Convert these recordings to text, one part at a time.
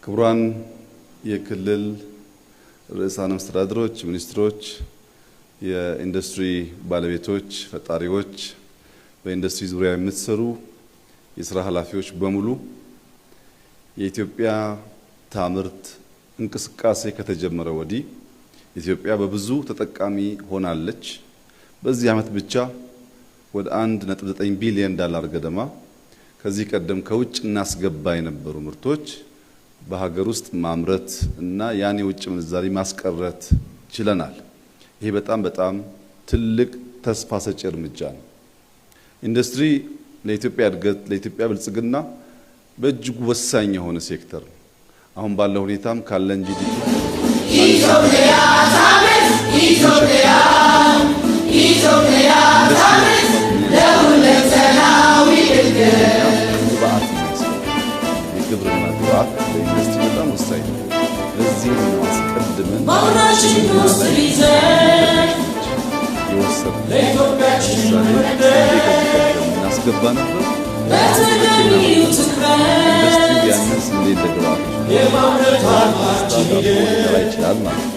ክቡራን የክልል ርዕሳነ መስተዳድሮች፣ ሚኒስትሮች፣ የኢንዱስትሪ ባለቤቶች፣ ፈጣሪዎች፣ በኢንዱስትሪ ዙሪያ የምትሰሩ የሥራ ኃላፊዎች በሙሉ የኢትዮጵያ ታምርት እንቅስቃሴ ከተጀመረ ወዲህ ኢትዮጵያ በብዙ ተጠቃሚ ሆናለች። በዚህ ዓመት ብቻ ወደ 1.9 ቢሊዮን ዶላር ገደማ ከዚህ ቀደም ከውጭ እናስገባ የነበሩ ምርቶች በሀገር ውስጥ ማምረት እና ያን የውጭ ምንዛሪ ማስቀረት ችለናል። ይሄ በጣም ትልቅ ተስፋ ሰጪ እርምጃ ነው። ኢንዱስትሪ ለኢትዮጵያ እድገት፣ ለኢትዮጵያ ብልጽግና በእጅጉ ወሳኝ የሆነ ሴክተር ነው። አሁን ባለው ሁኔታም ካለን ጂዲፒ ኢትዮጵያ ታምርት ኢትዮጵያ ለሁለንተናዊ እድገት የግብርና ግብዓት ለኢንዱስትሪ በጣም ወሳኝ ነው። ለዚህ ነው አስቀድመን የወሰድነው እናስገባ ነበር። ኢንዱስትሪ ያንን ስንዴ እንደግብዓት ይችላል ማለት ነው።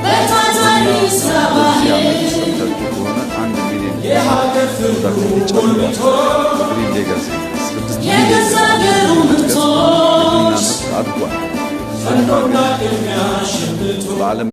በዚህ ዓመት ሰምታችሁ ከሆነ 1 ሚሊዮን ግሪን ሌጋሲ 6 ሚሊዮን አድጓል። በዓለም